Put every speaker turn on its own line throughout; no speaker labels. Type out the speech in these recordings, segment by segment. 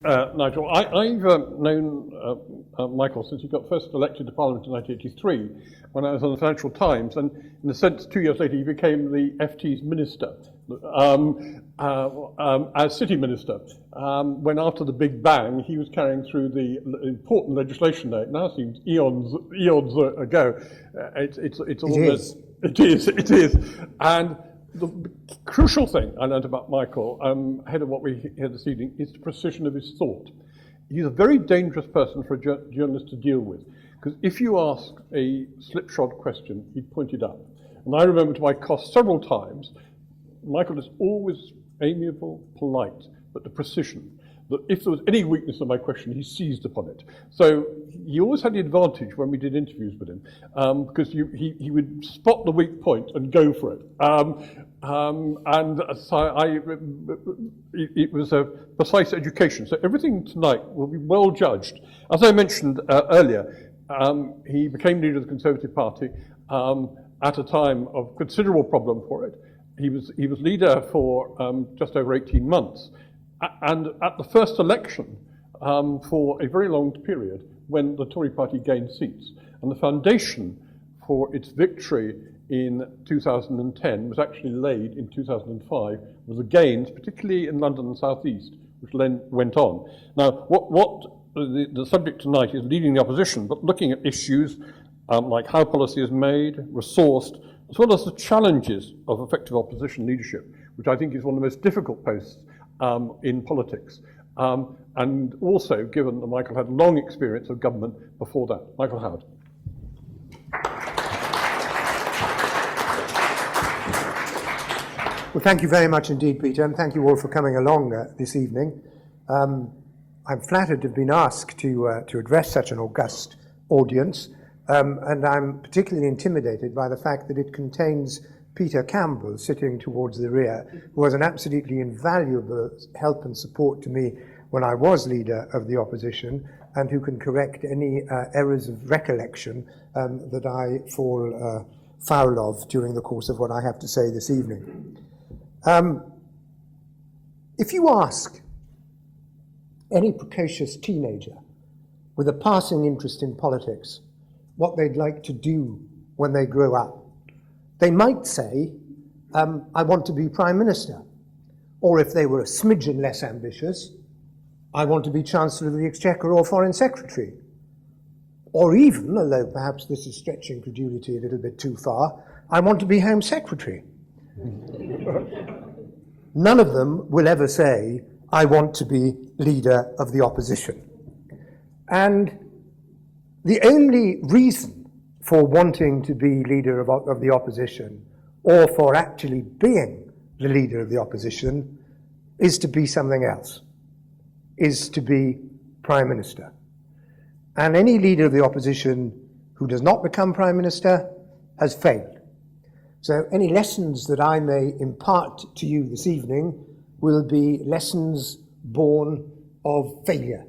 Nigel, I've known Michael since he got first elected to Parliament in 1983, when I was on the Financial Times, and in a sense, 2 years later, he became the FT's minister, as city minister, when after the Big Bang, he was carrying through the important legislation there. It now seems eons ago. It is. And the crucial thing I learned about Michael, ahead of what we hear this evening, is the precision of his thought. He's a very dangerous person for a journalist to deal with, because if you ask a slipshod question, he'd point it out. And I remember to my cost several times, Michael is always amiable, polite, but the precision, that if there was any weakness in my question, he seized upon it. So he always had the advantage when we did interviews with him, because he would spot the weak point and go for it. And so it was a precise education. So everything tonight will be well judged. As I mentioned earlier, he became leader of the Conservative Party at a time of considerable problem for it. He was leader for just over 18 months. And at the first election, for a very long period, when the Tory party gained seats, and the foundation for its victory in 2010 was actually laid in 2005, with the gains, particularly in London and South East, which then went on. Now, what the subject tonight is leading the opposition, but looking at issues like how policy is made, resourced, as well as the challenges of effective opposition leadership, which I think is one of the most difficult posts in politics. And also, given that Michael had long experience of government before that. Michael Howard.
Well, thank you very much indeed, Peter, and thank you all for coming along this evening. I'm flattered to have been asked to address such an august audience, and I'm particularly intimidated by the fact that it contains Peter Campbell, sitting towards the rear, who was an absolutely invaluable help and support to me when I was leader of the opposition, and who can correct any errors of recollection that I fall foul of during the course of what I have to say this evening. If you ask any precocious teenager with a passing interest in politics what they'd like to do when they grow up, they might say, I want to be Prime Minister. Or if they were a smidgen less ambitious, I want to be Chancellor of the Exchequer or Foreign Secretary. Or even, although perhaps this is stretching credulity a little bit too far, I want to be Home Secretary. None of them will ever say, I want to be leader of the opposition. And the only reason for wanting to be leader of the opposition, or for actually being the leader of the opposition, is to be something else, is to be Prime Minister. And any leader of the opposition who does not become Prime Minister has failed. So any lessons that I may impart to you this evening will be lessons born of failure.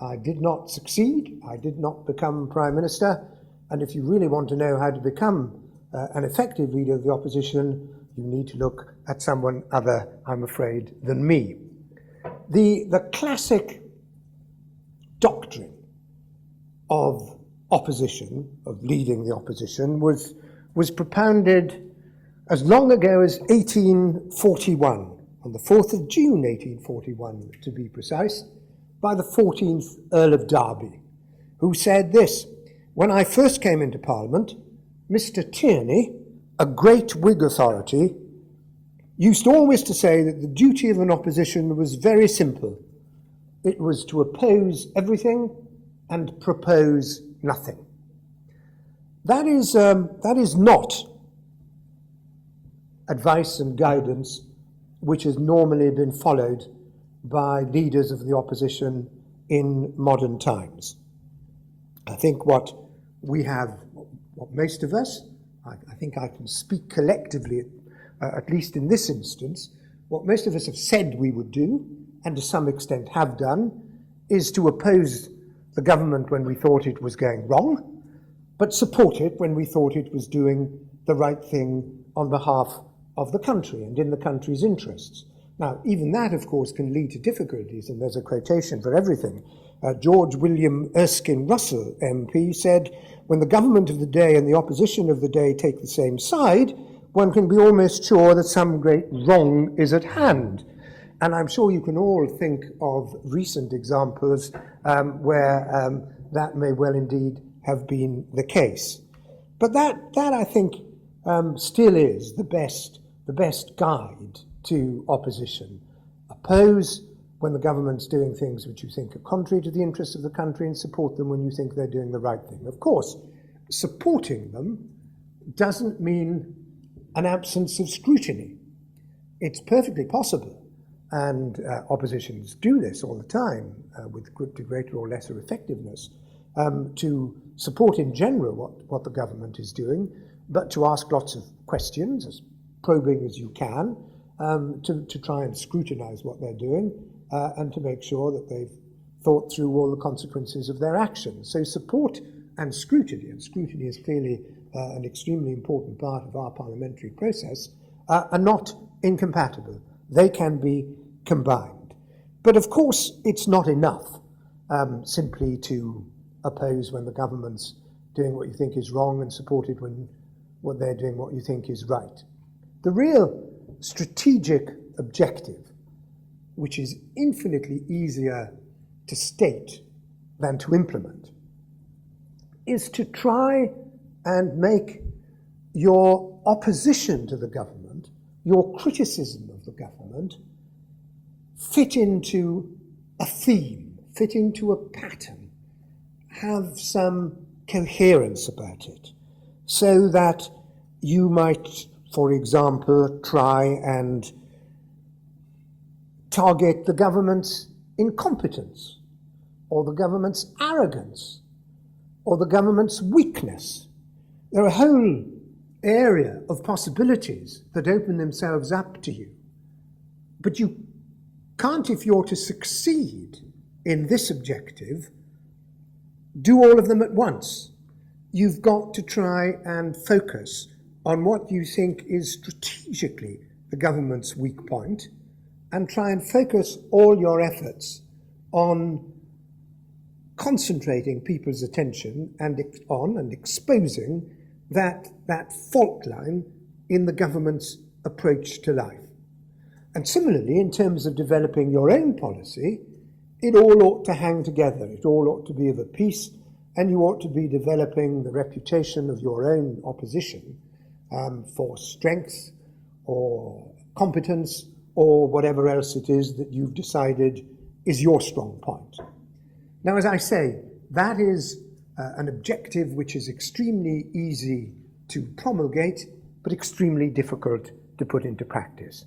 I did not succeed, I did not become Prime Minister, and if you really want to know how to become an effective leader of the opposition, you need to look at someone other, I'm afraid, than me. The classic doctrine of opposition, of leading the opposition, was propounded as long ago as 1841, on the 4th of June 1841 to be precise, by the 14th Earl of Derby, who said this: when I first came into Parliament, Mr. Tierney, a great Whig authority, used always to say that the duty of an opposition was very simple. It was to oppose everything and propose nothing. That is not advice and guidance which has normally been followed by leaders of the opposition in modern times. I think what most of us, I think I can speak collectively, at least in this instance, what most of us have said we would do, and to some extent have done, is to oppose the government when we thought it was going wrong, but support it when we thought it was doing the right thing on behalf of the country and in the country's interests. Now, even that, of course, can lead to difficulties, and there's a quotation for everything. George William Erskine Russell, MP, said, "When the government of the day and the opposition of the day take the same side, one can be almost sure that some great wrong is at hand." And I'm sure you can all think of recent examples where that may well indeed have been the case. But that I think, still is the best guide to opposition. Oppose when the government's doing things which you think are contrary to the interests of the country, and support them when you think they're doing the right thing. Of course, supporting them doesn't mean an absence of scrutiny. It's perfectly possible, and oppositions do this all the time with to greater or lesser effectiveness, to support in general what the government is doing, but to ask lots of questions, as probing as you can, to try and scrutinize what they're doing, and to make sure that they've thought through all the consequences of their actions. So support and scrutiny is clearly an extremely important part of our parliamentary process, are not incompatible. They can be combined. But of course, it's not enough simply to oppose when the government's doing what you think is wrong and support it when what they're doing what you think is right. The real strategic objective, which is infinitely easier to state than to implement, is to try and make your opposition to the government, your criticism of the government, fit into a theme, fit into a pattern, have some coherence about it, so that you might, for example, try and target the government's incompetence, or the government's arrogance, or the government's weakness. There are a whole area of possibilities that open themselves up to you. But you can't, if you're to succeed in this objective, do all of them at once. You've got to try and focus on what you think is strategically the government's weak point, and try and focus all your efforts on concentrating people's attention and exposing that fault line in the government's approach to life. And similarly, in terms of developing your own policy, it all ought to hang together. It all ought to be of a piece, and you ought to be developing the reputation of your own opposition for strength or competence or whatever else it is that you've decided is your strong point. Now, as I say, that is an objective which is extremely easy to promulgate, but extremely difficult to put into practice.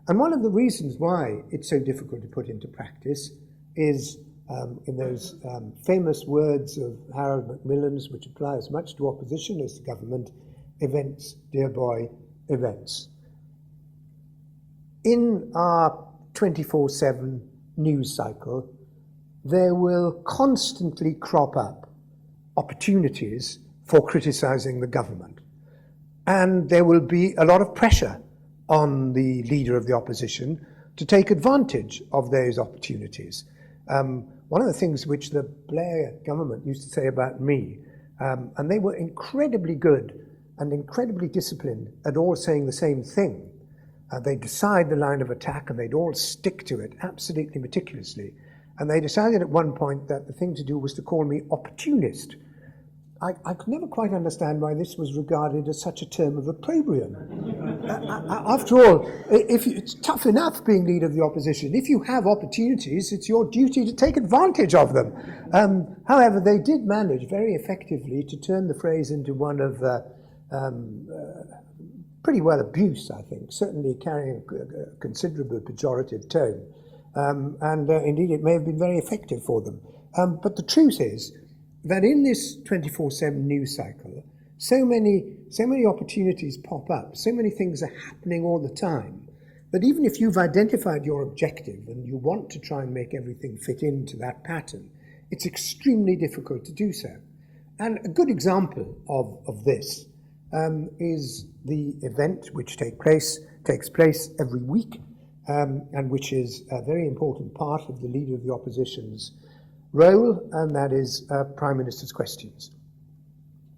And one of the reasons why it's so difficult to put into practice is, in those famous words of Harold Macmillan's, which apply as much to opposition as to government, events, dear boy, events. In our 24/7 news cycle, there will constantly crop up opportunities for criticizing the government. And there will be a lot of pressure on the leader of the opposition to take advantage of those opportunities. One of the things which the Blair government used to say about me, and they were incredibly good and incredibly disciplined at all saying the same thing. They'd decide the line of attack and they'd all stick to it absolutely meticulously. And they decided at one point that the thing to do was to call me opportunist. I could never quite understand why this was regarded as such a term of opprobrium. After all, it's tough enough being leader of the opposition. If you have opportunities, it's your duty to take advantage of them. However, they did manage very effectively to turn the phrase into one of pretty well abuse, I think, certainly carrying a considerable pejorative tone. And indeed, it may have been very effective for them. But the truth is that in this 24/7 news cycle, so many opportunities pop up, so many things are happening all the time, that even if you've identified your objective and you want to try and make everything fit into that pattern, it's extremely difficult to do so. And a good example of this is the event which takes place every week and which is a very important part of the Leader of the Opposition's role, and that is Prime Minister's questions.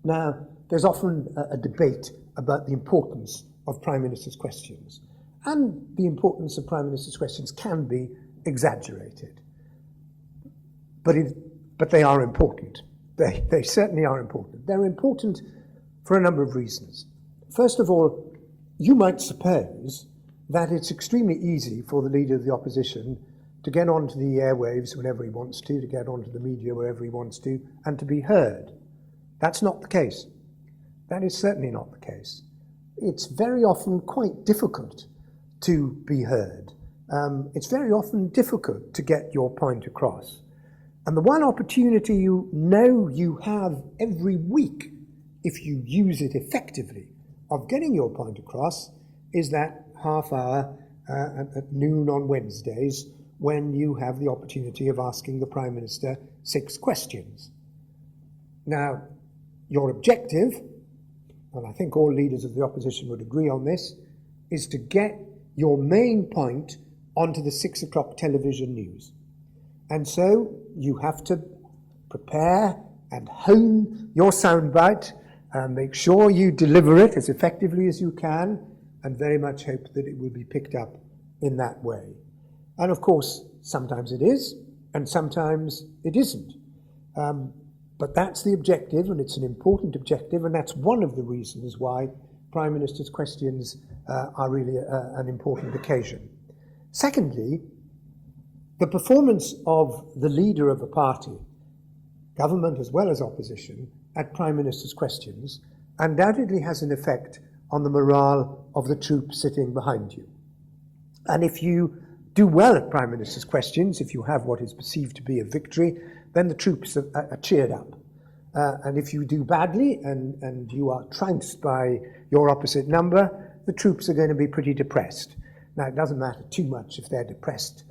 Now, there's often a debate about the importance of Prime Minister's questions, and the importance of Prime Minister's questions can be exaggerated. But they are important. They certainly are important. They're important for a number of reasons. First of all, you might suppose that it's extremely easy for the Leader of the Opposition to get onto the airwaves whenever he wants to get onto the media wherever he wants to, and to be heard. That's not the case. That is certainly not the case. It's very often quite difficult to be heard. It's very often difficult to get your point across. And the one opportunity you know you have every week, if you use it effectively, of getting your point across is that half hour at noon on Wednesdays when you have the opportunity of asking the Prime Minister 6 questions. Now, your objective, and I think all leaders of the opposition would agree on this, is to get your main point onto the 6 o'clock television news. And so you have to prepare and hone your soundbite and make sure you deliver it as effectively as you can, and very much hope that it will be picked up in that way. And of course, sometimes it is, and sometimes it isn't. But that's the objective, and it's an important objective, and that's one of the reasons why Prime Minister's questions are really an important occasion. Secondly, the performance of the leader of a party, government as well as opposition, at Prime Minister's questions undoubtedly has an effect on the morale of the troops sitting behind you. And if you do well at Prime Minister's questions, if you have what is perceived to be a victory, then the troops are cheered up. And if you do badly and you are trounced by your opposite number, the troops are going to be pretty depressed. Now, it doesn't matter too much if they're depressed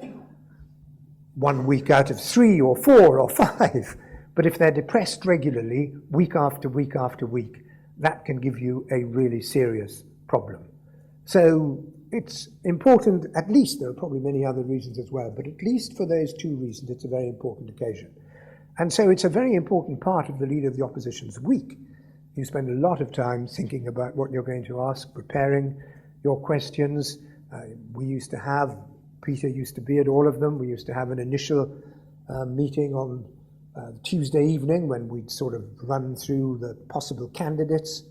1 week out of 3 or 4 or 5, but if they're depressed regularly, week after week after week, that can give you a really serious problem. So it's important, at least, there are probably many other reasons as well, but at least for those 2 reasons, it's a very important occasion. And so it's a very important part of the Leader of the Opposition's week. You spend a lot of time thinking about what you're going to ask, preparing your questions. We used to have, Peter used to be at all of them, we used to have an initial meeting on Tuesday evening when we'd sort of run through the possible candidates,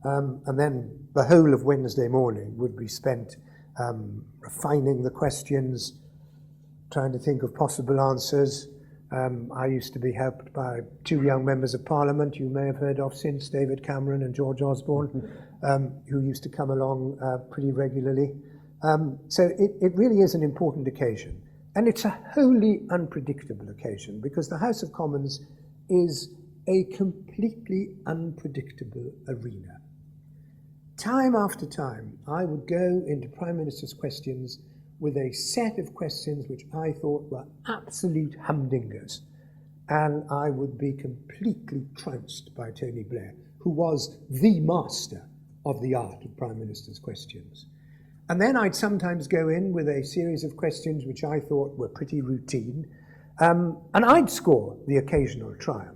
and then the whole of Wednesday morning would be spent refining the questions, trying to think of possible answers. I used to be helped by 2 young members of Parliament you may have heard of since, David Cameron and George Osborne, who used to come along pretty regularly. So it really is an important occasion. And it's a wholly unpredictable occasion because the House of Commons is a completely unpredictable arena. Time after time, I would go into Prime Minister's questions with a set of questions which I thought were absolute humdingers, and I would be completely trounced by Tony Blair, who was the master of the art of Prime Minister's questions. And then I'd sometimes go in with a series of questions which I thought were pretty routine, and I'd score the occasional triumph.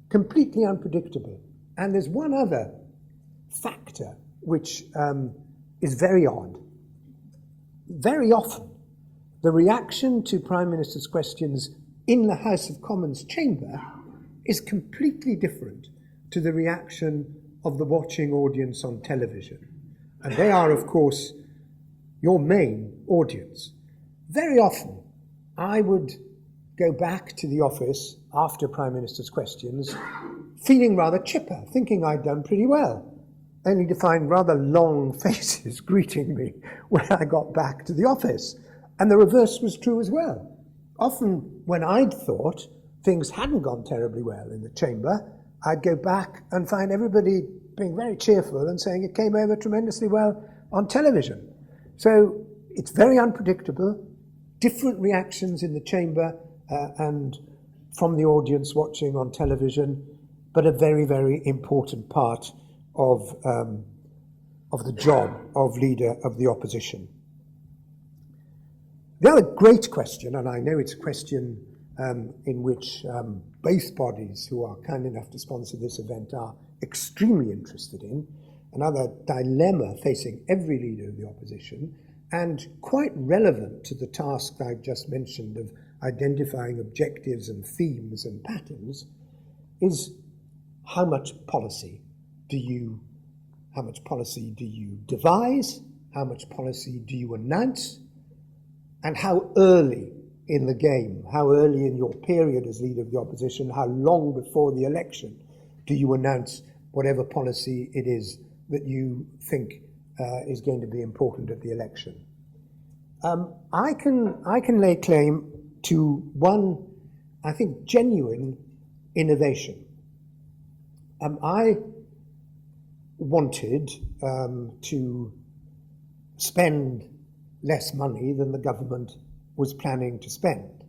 Completely unpredictable. And there's one other factor which is very odd. Very often, the reaction to Prime Minister's questions in the House of Commons chamber is completely different to the reaction of the watching audience on television. And they are, of course, your main audience. Very often, I would go back to the office after Prime Minister's questions, feeling rather chipper, thinking I'd done pretty well, only to find rather long faces greeting me when I got back to the office. And the reverse was true as well. Often, when I'd thought things hadn't gone terribly well in the chamber, I'd go back and find everybody being very cheerful and saying it came over tremendously well on television. So it's very unpredictable, different reactions in the chamber and from the audience watching on television, but a very, very important part of the job of Leader of the Opposition. The other great question, and I know it's a question in which both bodies who are kind enough to sponsor this event are extremely interested in, another dilemma facing every leader of the opposition, and quite relevant to the task I've just mentioned of identifying objectives and themes and patterns, is how much policy do you devise, how much policy do you announce, and how early in the game, how early in your period as leader of the opposition, how long before the election do you announce whatever policy it is that you think is going to be important at the election. I can lay claim to one, I think, genuine innovation. I wanted to spend less money than the government was planning to spend.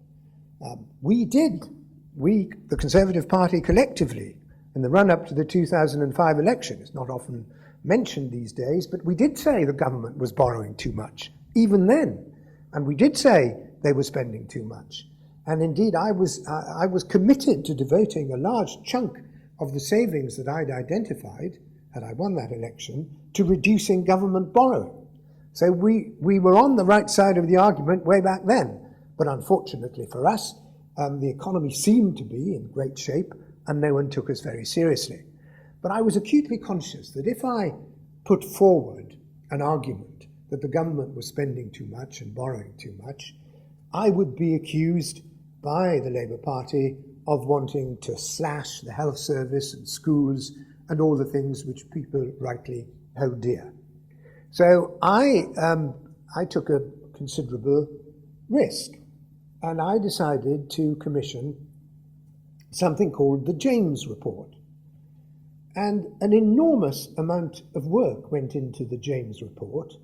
We, the Conservative Party collectively, in the run-up to the 2005 election, it's not often mentioned these days, but we did say the government was borrowing too much, even then. And we did say they were spending too much. And indeed, I was committed to devoting a large chunk of the savings that I'd identified, had I won that election, to reducing government borrowing. So we were on the right side of the argument way back then. But unfortunately for us, the economy seemed to be in great shape and no one took us very seriously. But I was acutely conscious that if I put forward an argument that the government was spending too much and borrowing too much, I would be accused by the Labour Party of wanting to slash the health service and schools and all the things which people rightly hold dear. So I took a considerable risk, and I decided to commission something called the James Report. And an enormous amount of work went into the James Report,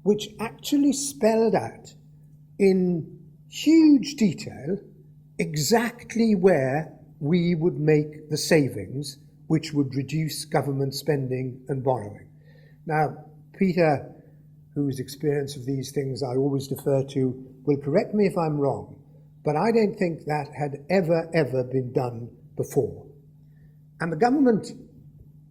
which actually spelled out in huge detail exactly where we would make the savings which would reduce government spending and borrowing. Now, Peter, whose experience of these things I always defer to, will correct me if I'm wrong, but I don't think that had ever been done before. And the government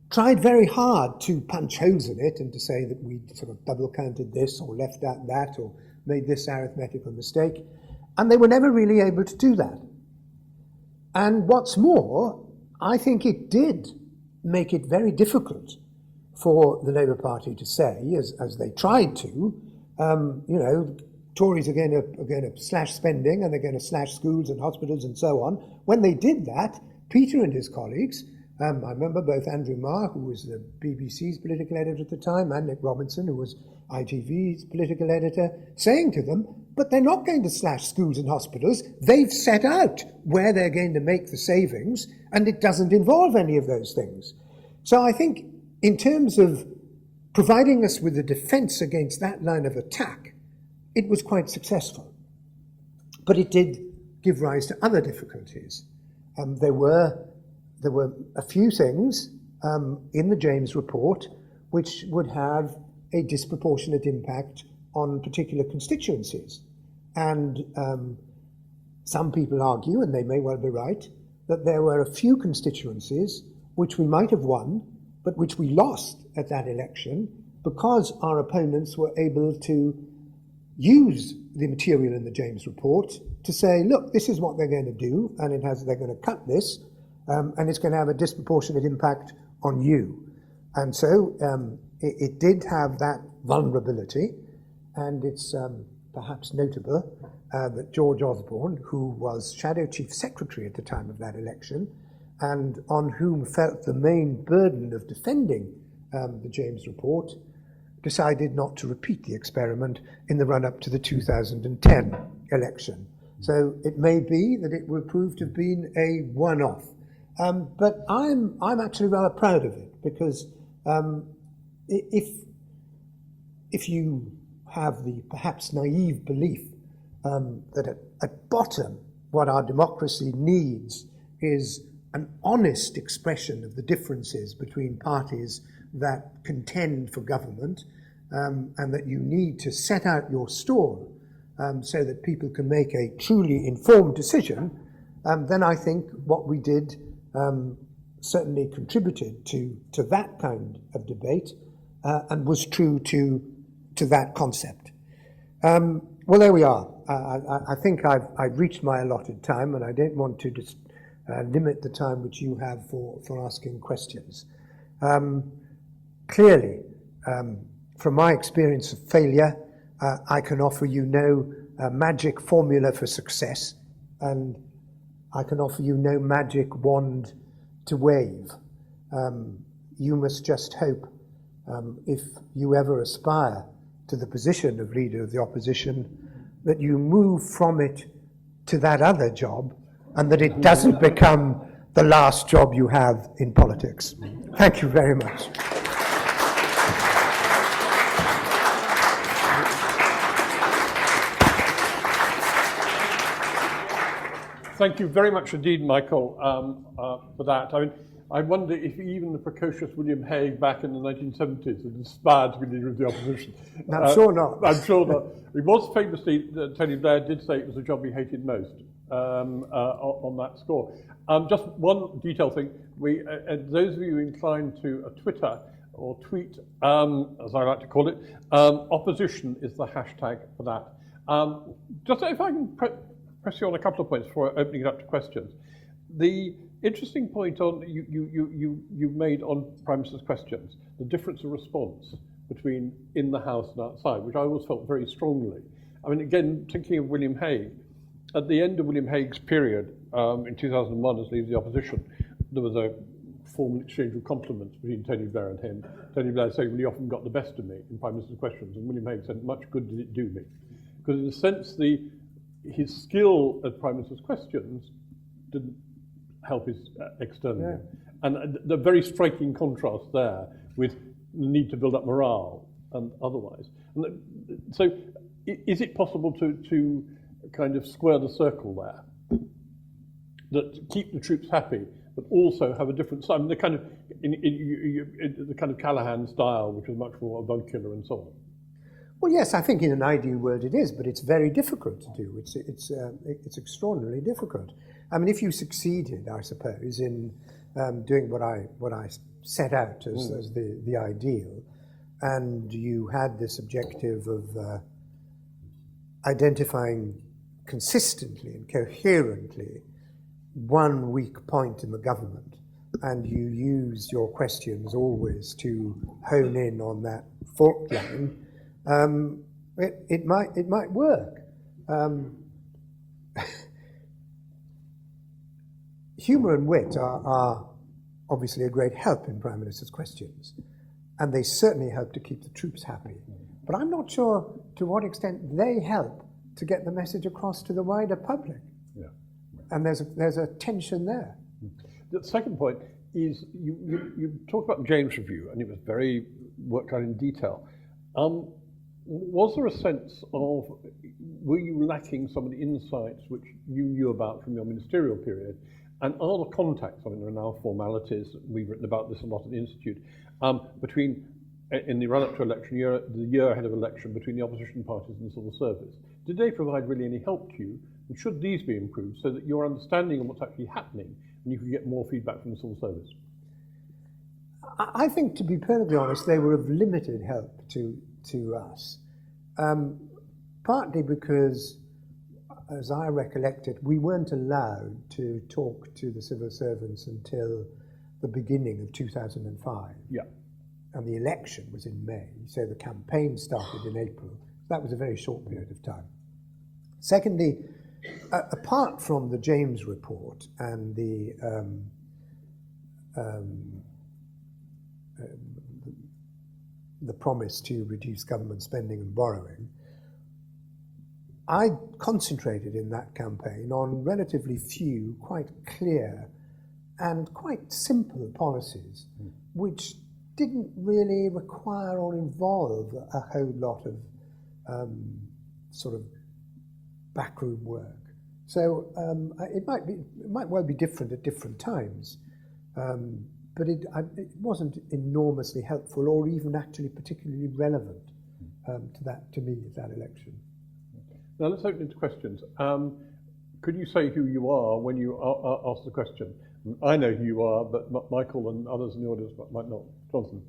tried very hard to punch holes in it and to say that we sort of double-counted this or left out that or made this arithmetical mistake, and they were never really able to do that. And what's more, I think it did make it very difficult for the Labour Party to say, as they tried to, Tories are going to slash spending and they're going to slash schools and hospitals and so on. When they did that, Peter and his colleagues, I remember both Andrew Marr, who was the BBC's political editor at the time, and Nick Robinson, who was ITV's political editor, saying to them, but they're not going to slash schools and hospitals. They've set out where they're going to make the savings, and it doesn't involve any of those things. So I think in terms of providing us with a defence against that line of attack, it was quite successful. But it did give rise to other difficulties. There were a few things in the James Report which would have a disproportionate impact on particular constituencies. And some people argue, and they may well be right, that there were a few constituencies which we might have won, but which we lost at that election because our opponents were able to use the material in the James Report to say, look, this is what they're going to do, and they're going to cut this, and it's going to have a disproportionate impact on you. And so it did have that vulnerability, and it's perhaps notable that George Osborne, who was Shadow Chief Secretary at the time of that election, and on whom felt the main burden of defending the James Report, decided not to repeat the experiment in the run-up to the 2010 election. So it may be that it will prove to have been a one-off. But I'm actually rather proud of it, because if you have the perhaps naive belief that at bottom what our democracy needs is an honest expression of the differences between parties that contend for government, and that you need to set out your stall so that people can make a truly informed decision, then I think what we did certainly contributed to that kind of debate and was true to that concept. Well, there we are. I think I've reached my allotted time, and I don't want to just limit the time which you have for asking questions. Clearly, from my experience of failure, I can offer you no magic formula for success, and I can offer you no magic wand to wave. You must just hope, if you ever aspire to the position of Leader of the Opposition, that you move from it to that other job, and that it doesn't become the last job you have in politics. Thank you very much.
Thank you very much indeed, Michael, for that. I mean, I wonder if even the precocious William Hague back in the 1970s had aspired to be Leader of the Opposition.
I'm sure not.
I'm sure not. It was famously, Tony Blair did say it was the job he hated most on that score. Just one detail thing. Those of you inclined to Twitter or tweet, as I like to call it, opposition is the hashtag for that. Just if I can press you on a couple of points before opening it up to questions. The interesting point on you made on Prime Minister's questions, the difference of response between in the House and outside, which I always felt very strongly. I mean, again, thinking of William Hague, at the end of William Hague's period in 2001 as Leader of the Opposition, there was a formal exchange of compliments between Tony Blair and him. Tony Blair saying, well, he often got the best of me in Prime Minister's questions, and William Hague said, much good did it do me. Because in a sense, his skill at Prime Minister's questions didn't help his externally. Yeah. And the very striking contrast there with the need to build up morale and otherwise. And so is it possible to kind of square the circle there? That keep the troops happy, but also have a different side. I mean, the kind of the kind of Callaghan style, which is much more avuncular and so on.
Well, yes, I think in an ideal world it is, but it's very difficult to do. It's extraordinarily difficult. I mean, if you succeeded, I suppose, in doing what I set out as the ideal, and you had this objective of identifying consistently and coherently one weak point in the government, and you use your questions always to hone in on that fault line, it might work. Humour and wit are obviously a great help in Prime Minister's questions, and they certainly help to keep the troops happy. But I'm not sure to what extent they help to get the message across to the wider public. Yeah. And there's a tension there.
The second point is you talked about the James Review, and it was very worked out in detail. Was there a sense of, were you lacking some of the insights which you knew about from your ministerial period? And are the contacts, I mean, there are now formalities, we've written about this a lot at the Institute, between, in the run-up to election year, the year ahead of election, between the opposition parties and the civil service. Did they provide really any help to you? And should these be improved so that your understanding of what's actually happening and you can get more feedback from the civil service?
I think, to be perfectly honest, they were of limited help to us. Partly because, as I recollect it, we weren't allowed to talk to the civil servants until the beginning of 2005. Yeah. And the election was in May, so the campaign started in April. That was a very short period of time. Secondly, apart from the James report and the promise to reduce government spending and borrowing, I concentrated in that campaign on relatively few, quite clear and quite simple policies, which didn't really require or involve a whole lot of sort of backroom work. So it might well be different at different times, but it wasn't enormously helpful or even actually particularly relevant to me at that election.
Now let's open into questions. Could you say who you are when you ask the question? I know who you are, but Michael and others in the audience might not. Jonathan.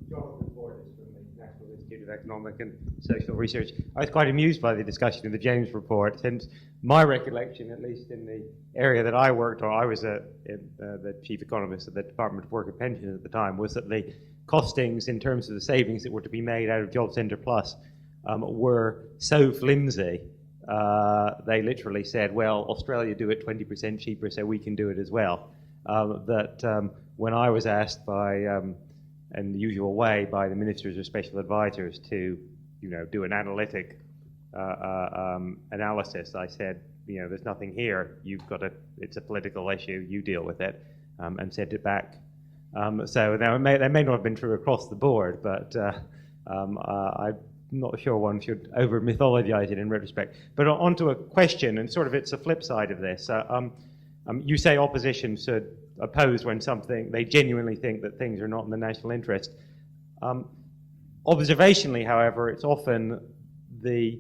Jonathan Borders from the National Institute of Economic and Social Research. I was quite amused by the discussion in the James report, since my recollection, at least in the area that I worked on, I was the chief economist of the Department of Work and Pensions at the time, was that the costings in terms of the savings that were to be made out of Job Centre Plus were so flimsy. They literally said, well, Australia do it 20% cheaper, so we can do it as well. When I was asked by in the usual way by the ministers or special advisors to, do an analytic analysis, I said, there's nothing here. It's a political issue. You deal with it, and sent it back. So now that may not have been true across the board, but I'm not sure one should over mythologize it in retrospect. But onto a question, and sort of it's a flip side of this. You say opposition should oppose when they genuinely think that things are not in the national interest. Observationally, however, it's often the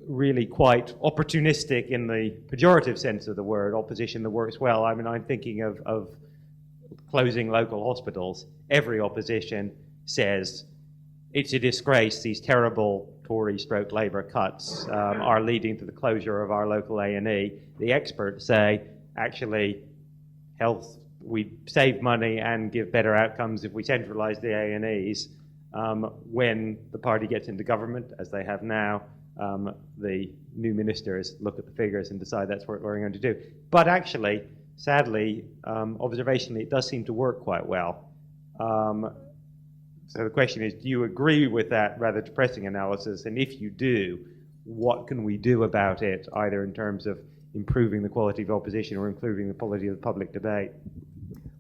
really quite opportunistic, in the pejorative sense of the word, opposition that works well. I mean, I'm thinking of closing local hospitals. Every opposition says it's a disgrace, these terrible Tory/Labour cuts are leading to the closure of our local A&E. The experts say, actually, we save money and give better outcomes if we centralise the A&Es. When the party gets into government, as they have now, the new ministers look at the figures and decide that's what we're going to do. But actually, sadly, observationally, it does seem to work quite well. So the question is, do you agree with that rather depressing analysis? And if you do, what can we do about it, either in terms of improving the quality of opposition or improving the quality of the public debate?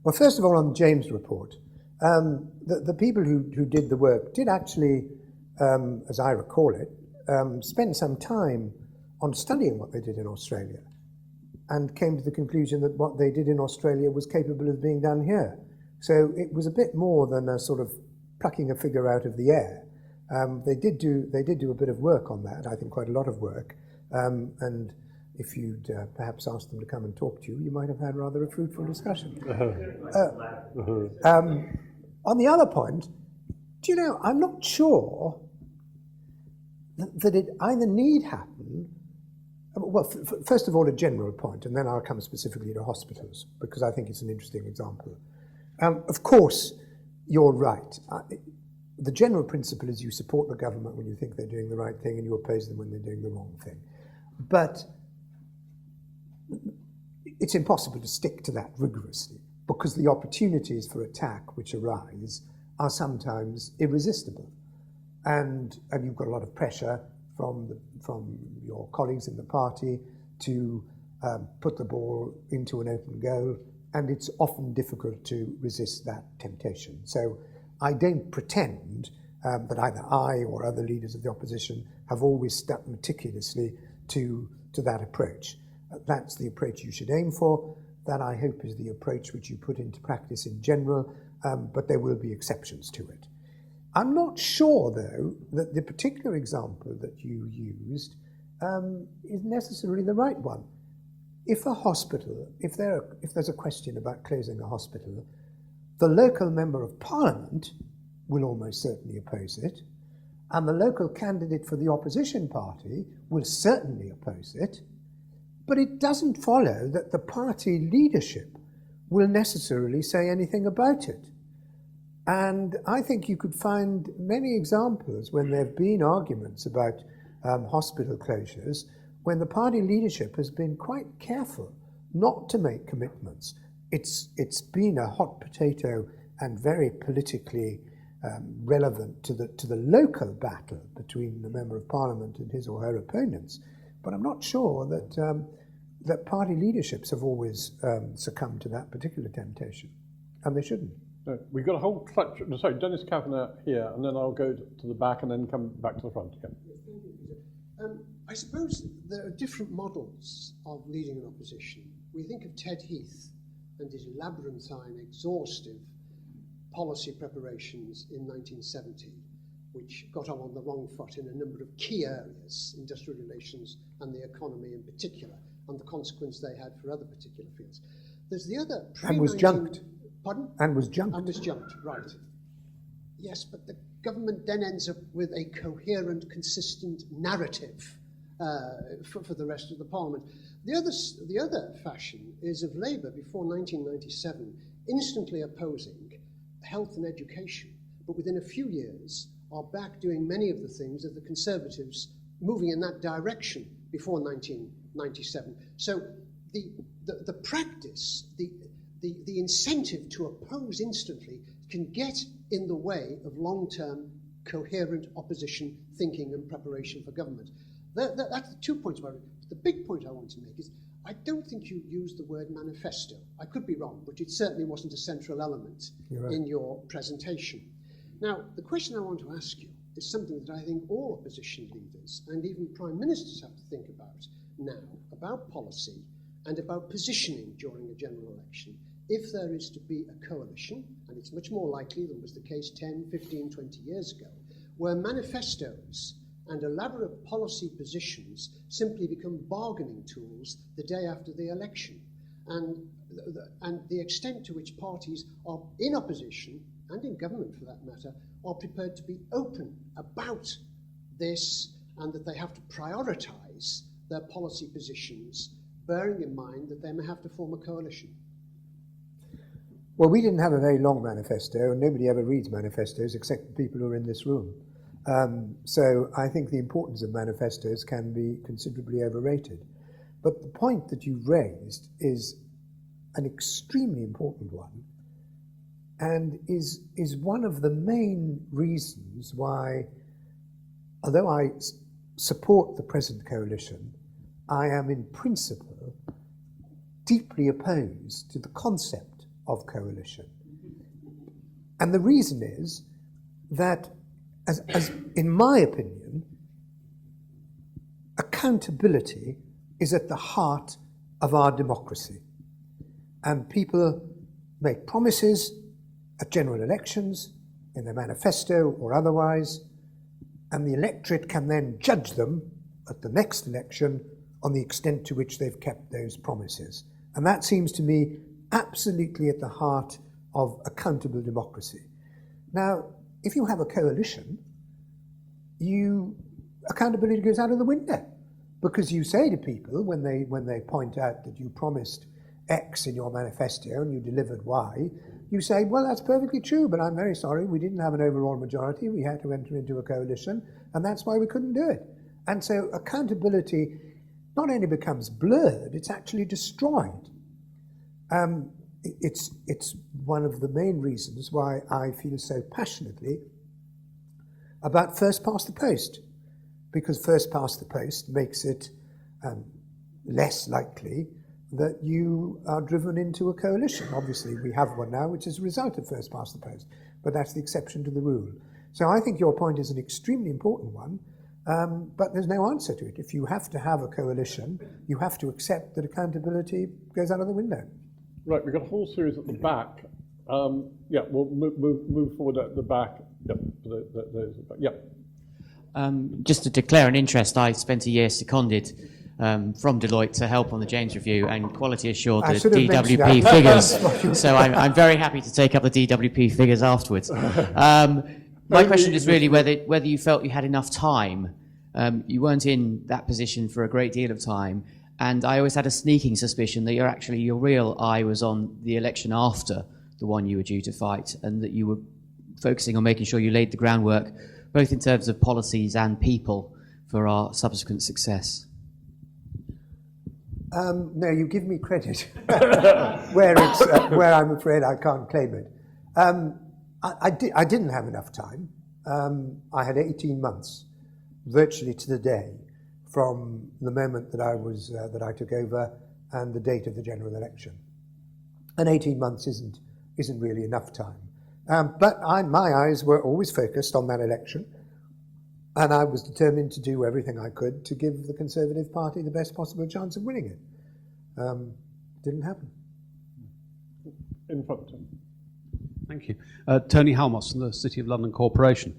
Well, first of all, on the James report, the people who did the work did actually, as I recall it, spend some time on studying what they did in Australia, and came to the conclusion that what they did in Australia was capable of being done here. So it was a bit more than a sort of plucking a figure out of the air. They did do a bit of work on that, I think quite a lot of work, and if you'd perhaps asked them to come and talk to you, you might have had rather a fruitful discussion. On the other point, I'm not sure that it either need happen. Well, first of all, a general point, and then I'll come specifically to hospitals, because I think it's an interesting example. Of course, you're right. The general principle is you support the government when you think they're doing the right thing, and you oppose them when they're doing the wrong thing. But it's impossible to stick to that rigorously, because the opportunities for attack which arise are sometimes irresistible. And you've got a lot of pressure from your colleagues in the party to put the ball into an open goal, and it's often difficult to resist that temptation. So I don't pretend that either I or other leaders of the opposition have always stuck meticulously to that approach. That's the approach you should aim for. That, I hope, is the approach which you put into practice in general, but there will be exceptions to it. I'm not sure, though, that the particular example that you used is necessarily the right one. If a hospital, if there's a question about closing a hospital, the local member of parliament will almost certainly oppose it, and the local candidate for the opposition party will certainly oppose it, but it doesn't follow that the party leadership will necessarily say anything about it. And I think you could find many examples when there have been arguments about hospital closures, when the party leadership has been quite careful not to make commitments. It's been a hot potato and very politically relevant to the local battle between the Member of Parliament and his or her opponents. But I'm not sure that party leaderships have always succumbed to that particular temptation, and they shouldn't.
No, we've got a whole clutch. Sorry, Dennis Kavanagh here, and then I'll go to the back and then come back to the front again.
Yes, thank you, Peter. I suppose there are different models of leading an opposition. We think of Ted Heath and his labyrinthine, exhaustive policy preparations in 1970, which got on the wrong foot in a number of key areas, industrial relations and the economy in particular, and the consequence they had for other particular fields. There's the other
And was junked.
Pardon?
And was junked.
And was junked, right. Yes, but the government then ends up with a coherent, consistent narrative for the rest of the Parliament. The other fashion is of Labour before 1997 instantly opposing health and education, but within a few years are back doing many of the things that the Conservatives moving in that direction before 1997. So the practice, the incentive to oppose instantly can get in the way of long-term coherent opposition thinking and preparation for government. That's the 2 points about it. The big point I want to make is I don't think you used the word manifesto. I could be wrong, but it certainly wasn't a central element in your presentation. Now, the question I want to ask you is something that I think all opposition leaders and even prime ministers have to think about now, about policy and about positioning during a general election. If there is to be a coalition, and it's much more likely than was the case 10, 15, 20 years ago, where manifestos and elaborate policy positions simply become bargaining tools the day after the election. And the extent to which parties are in opposition, and in government for that matter, are prepared to be open about this and that they have to prioritise their policy positions, bearing in mind that they may have to form a coalition.
Well, we didn't have a very long manifesto, and nobody ever reads manifestos except the people who are in this room. So I think the importance of manifestos can be considerably overrated. But the point that you've raised is an extremely important one, and is one of the main reasons why, although I support the present coalition, I am in principle deeply opposed to the concept of coalition. And the reason is that, as in my opinion, accountability is at the heart of our democracy. And people make promises at general elections, in their manifesto or otherwise, and the electorate can then judge them at the next election on the extent to which they've kept those promises. And that seems to me absolutely at the heart of accountable democracy. Now, if you have a coalition, accountability goes out of the window, because you say to people when they point out that you promised X in your manifesto and you delivered Y, you say, well, that's perfectly true, but I'm very sorry, we didn't have an overall majority, we had to enter into a coalition, and that's why we couldn't do it. And so accountability not only becomes blurred, it's actually destroyed. It's one of the main reasons why I feel so passionately about first past the post, because first past the post makes it less likely that you are driven into a coalition. Obviously, we have one now, which is a result of first past the post, but that's the exception to the rule. So I think your point is an extremely important one, but there's no answer to it. If you have to have a coalition, you have to accept that accountability goes out of the window.
Right, we've got a whole series at the back. Yeah, we'll move forward at the back. Yep, there's the back. Yep.
Just to declare an interest, I spent a year seconded from Deloitte to help on the James Review and quality assured the DWP figures. So I'm very happy to take up the DWP figures afterwards. My question is really whether you felt you had enough time. You weren't in that position for a great deal of time, and I always had a sneaking suspicion that your real eye was on the election after the one you were due to fight, and that you were focusing on making sure you laid the groundwork, both in terms of policies and people, for our subsequent success.
No, you give me credit where I'm afraid I can't claim it. I didn't have enough time. I had 18 months, virtually to the day, from the moment that I took over and the date of the general election. And 18 months isn't really enough time. But my eyes were always focused on that election, and I was determined to do everything I could to give the Conservative Party the best possible chance of winning it. Didn't happen.
In front.
Thank you. Tony Halmos from the City of London Corporation.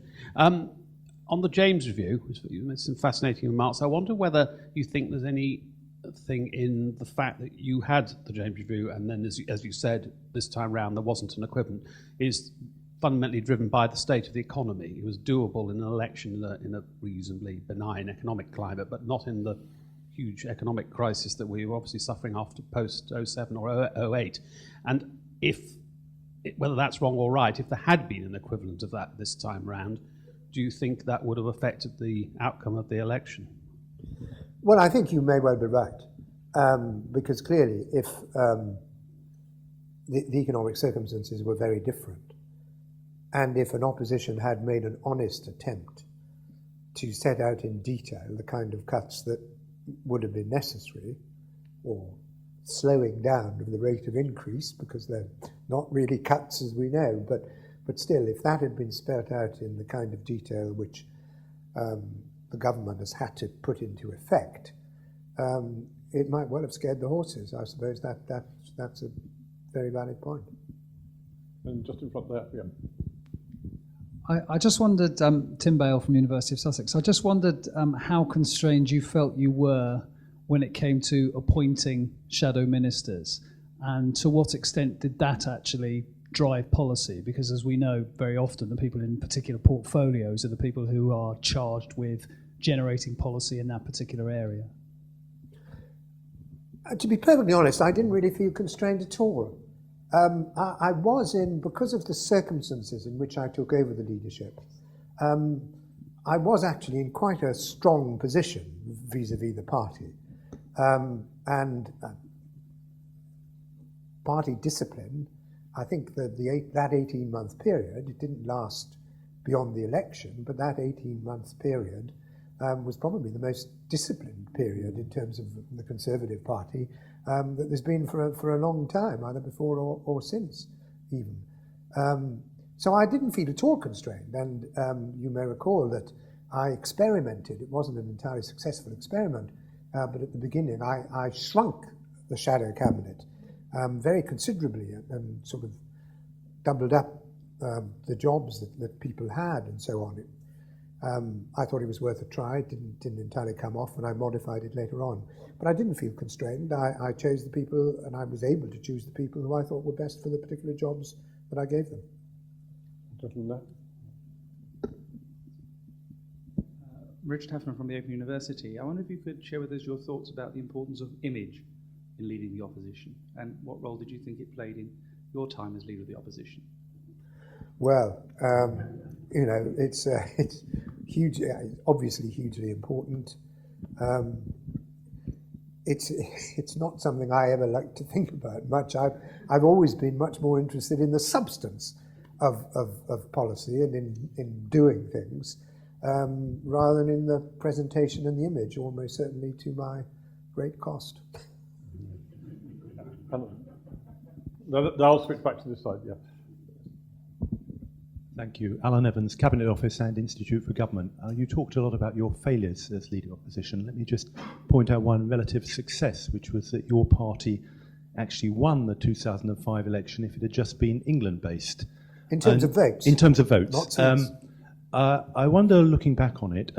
On the James Review, you made some fascinating remarks. I wonder whether you think there's anything in the fact that you had the James Review, and then, as you said, this time round there wasn't an equivalent, is fundamentally driven by the state of the economy. It was doable in an election in a reasonably benign economic climate, but not in the huge economic crisis that we were obviously suffering after post 07 or 08. And whether that's wrong or right, if there had been an equivalent of that this time round, do you think that would have affected the outcome of the election?
Well, I think you may well be right, because clearly if the economic circumstances were very different, and if an opposition had made an honest attempt to set out in detail the kind of cuts that would have been necessary, or slowing down of the rate of increase, because they're not really cuts as we know, but still, if that had been spelled out in the kind of detail which the government has had to put into effect, it might well have scared the horses. I suppose that's a very valid point.
And just in front there, yeah.
I just wondered, Tim Bale from University of Sussex, I just wondered how constrained you felt you were when it came to appointing shadow ministers, and to what extent did that actually drive policy? Because as we know, very often the people in particular portfolios are the people who are charged with generating policy in that particular area.
To be perfectly honest, I didn't really feel constrained at all. I was because of the circumstances in which I took over the leadership, I was actually in quite a strong position vis-à-vis the party. And party discipline, I think that that 18-month period, it didn't last beyond the election, but that 18-month period was probably the most disciplined period in terms of the Conservative Party that there's been for a long time, either before or since even. So I didn't feel at all constrained, and you may recall that I experimented. It wasn't an entirely successful experiment, but at the beginning I shrunk the shadow cabinet very considerably and sort of doubled up the jobs that people had and so on. I thought it was worth a try. It didn't entirely come off, and I modified it later on. But I didn't feel constrained. I chose the people, and I was able to choose the people who I thought were best for the particular jobs that I gave them.
Gentleman there.
Richard Heffner from the Open University. I wonder if you could share with us your thoughts about the importance of image in leading the opposition, and what role did you think it played in your time as leader of the opposition?
Well, it's huge, obviously hugely important. It's not something I ever like to think about much. I've always been much more interested in the substance of policy and in doing things, rather than in the presentation and the image, almost certainly to my great cost.
I'll switch back to this side, yeah.
Thank you. Alan Evans, Cabinet Office and Institute for Government. You talked a lot about your failures as leader of opposition. Let me just point out one relative success, which was that your party actually won the 2005 election if it had just been England-based.
In terms of votes?
In terms of votes.
Not since.
I wonder, looking back on it,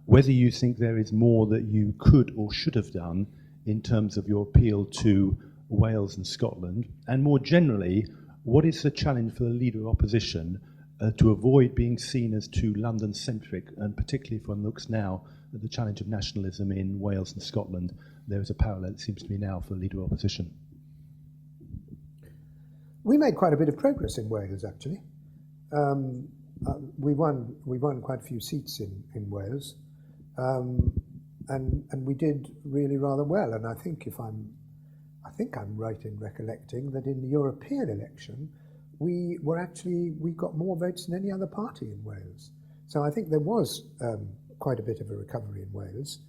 whether you think there is more that you could or should have done in terms of your appeal to Wales and Scotland, and more generally, what is the challenge for the leader of opposition to avoid being seen as too London-centric, and particularly if one looks now at the challenge of nationalism in Wales and Scotland, there is a parallel, it seems to me now, for the leader of opposition.
We made quite a bit of progress in Wales, actually. We won quite a few seats in Wales, and we did really rather well. And I think I'm right in recollecting that in the European election, we got more votes than any other party in Wales. So I think there was quite a bit of a recovery in Wales.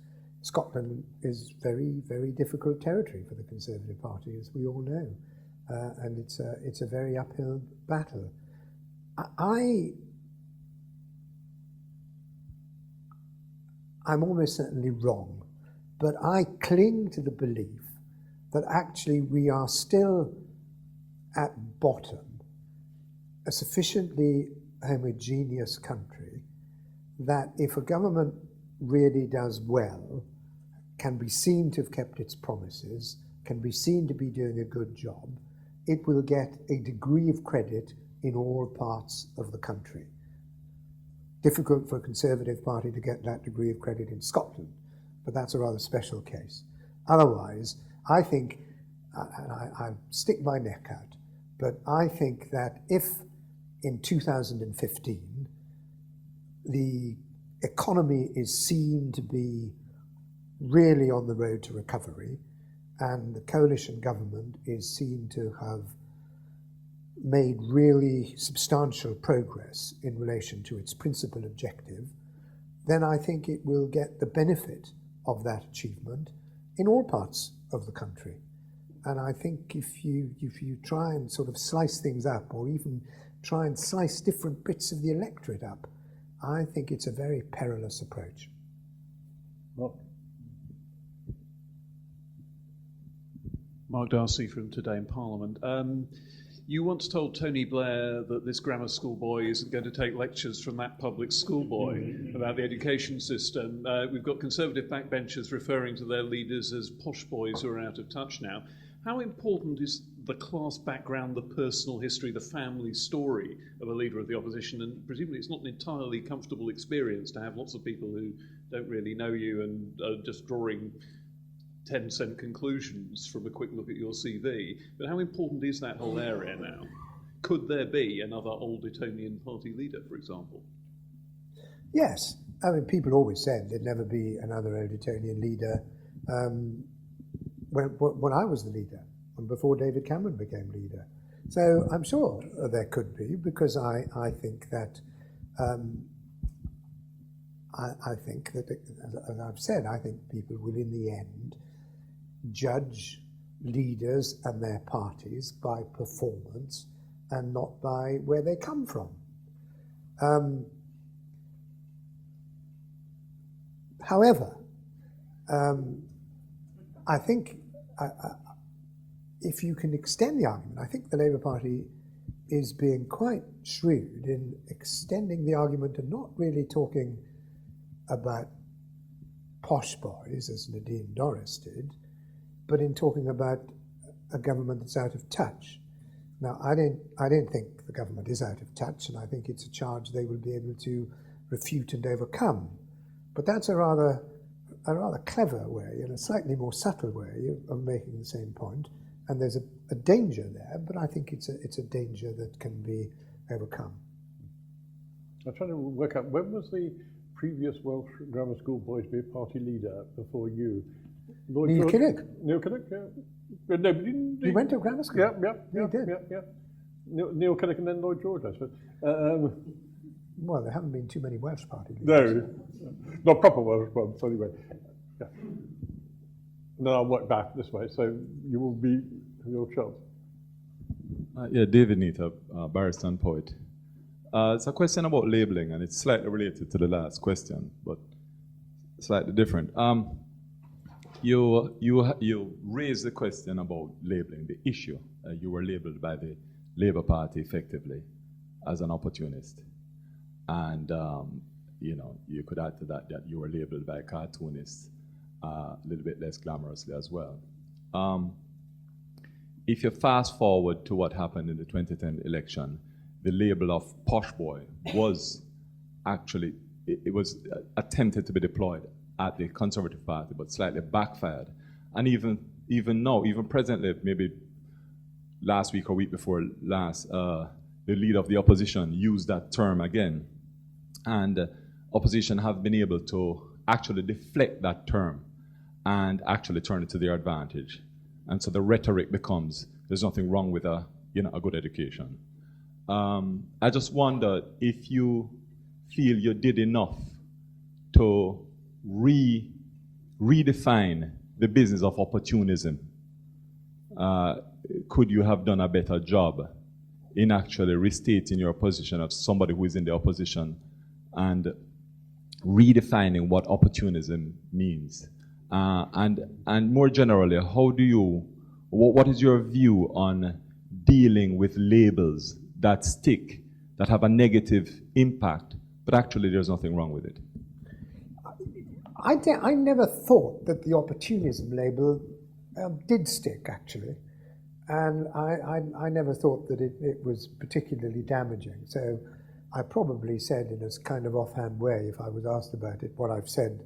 Scotland is very, very difficult territory for the Conservative Party, as we all know, and it's a very uphill battle. I'm almost certainly wrong, but I cling to the belief that actually we are still at bottom a sufficiently homogeneous country that if a government really does well, can be seen to have kept its promises, can be seen to be doing a good job, it will get a degree of credit in all parts of the country. Difficult for a Conservative Party to get that degree of credit in Scotland, but that's a rather special case. Otherwise, I think, and I stick my neck out, but I think that if in 2015 the economy is seen to be really on the road to recovery, and the coalition government is seen to have made really substantial progress in relation to its principal objective, then I think it will get the benefit of that achievement in all parts of the country. And I think if you try and sort of slice things up, or even try and slice different bits of the electorate up, I think it's a very perilous approach.
Mark Darcy from Today in Parliament. You once told Tony Blair that this grammar school boy isn't going to take lectures from that public school boy about the education system. We've got Conservative backbenchers referring to their leaders as posh boys who are out of touch now. How important is the class background, the personal history, the family story of a leader of the opposition? And presumably it's not an entirely comfortable experience to have lots of people who don't really know you and are just drawing 10-cent conclusions from a quick look at your CV. But how important is that whole area now? Could there be another Old Etonian party leader, for example?
Yes. I mean, people always said there'd never be another Old Etonian leader when I was the leader, and before David Cameron became leader. So I'm sure there could be, because I think that I think that, as I've said, I think people will in the end judge leaders and their parties by performance and not by where they come from. However, I think if you can extend the argument, I think the Labour Party is being quite shrewd in extending the argument and not really talking about posh boys, as Nadine Dorris did, but in talking about a government that's out of touch. Now, I don't think the government is out of touch, and I think it's a charge they will be able to refute and overcome. But that's a rather clever way, and a slightly more subtle way of making the same point. And there's a danger there, but I think it's a danger that can be overcome.
I'm trying to work out, when was the previous Welsh grammar school boy to be a party leader before you?
Neil Kinnock.
Neil Kinnock, yeah. But no,
he went to grammar school.
Yeah,
he did.
Yeah. Neil Kinnock and then Lloyd George, I suppose.
Well, there haven't been too many Welsh party leaders.
No, not proper Welsh ones, anyway. Yeah. And then I'll work back this way, so you will be your chance.
David Neath, barrister and poet. It's a question about labelling, and it's slightly related to the last question, but slightly different. You raised the question about labelling, the issue. You were labelled by the Labour Party effectively as an opportunist. And, you could add to that you were labelled by cartoonists a little bit less glamorously as well. If you fast forward to what happened in the 2010 election, the label of posh boy was actually, it was attempted to be deployed at the Conservative Party, but slightly backfired. And even now, even presently, maybe last week or week before last, the leader of the opposition used that term again. And opposition have been able to actually deflect that term and actually turn it to their advantage. And so the rhetoric becomes, there's nothing wrong with a good education. I just wonder if you feel you did enough to redefine the business of opportunism. Could you have done a better job in actually restating your position of somebody who is in the opposition and redefining what opportunism means? And more generally, what is your view on dealing with labels that stick, that have a negative impact But actually, there's nothing wrong with it.
I never thought that the opportunism label did stick, actually. And I never thought that it was particularly damaging. So I probably said in a kind of offhand way, if I was asked about it, what I've said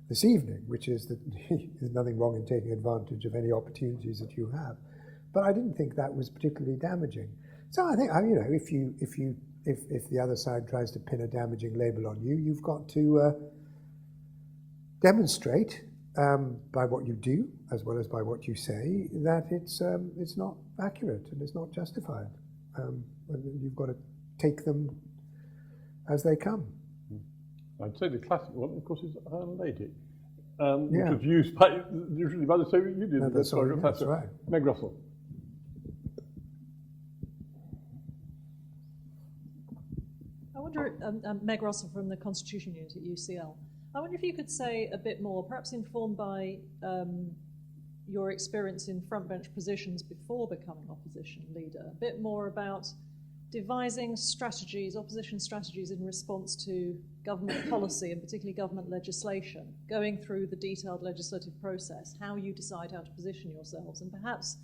this evening, which is that there's nothing wrong in taking advantage of any opportunities that you have. But I didn't think that was particularly damaging. So I think, you know, if the other side tries to pin a damaging label on you, you've got to demonstrate by what you do, as well as by what you say, that it's not accurate and it's not justified. You've got to take them as they come.
I'd say the classic one, of course, is Iron Lady,
Yeah.
which was used usually by the Soviet Union.
No, that's right.
Meg Russell.
I wonder, Meg Russell from the Constitution Unit at UCL. I wonder if you could say a bit more, perhaps informed by your experience in frontbench positions before becoming opposition leader, a bit more about devising strategies, opposition strategies in response to government policy and particularly government legislation, going through the detailed legislative process, how you decide how to position yourselves, and perhaps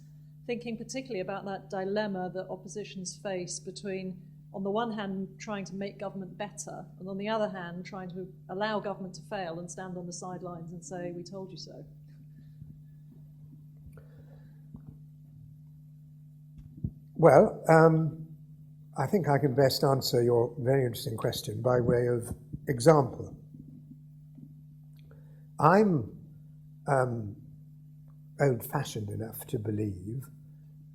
thinking particularly about that dilemma that oppositions face between, on the one hand, trying to make government better, and on the other hand, trying to allow government to fail and stand on the sidelines and say, we told you so.
Well, I think I can best answer your very interesting question by way of example. I'm old-fashioned enough to believe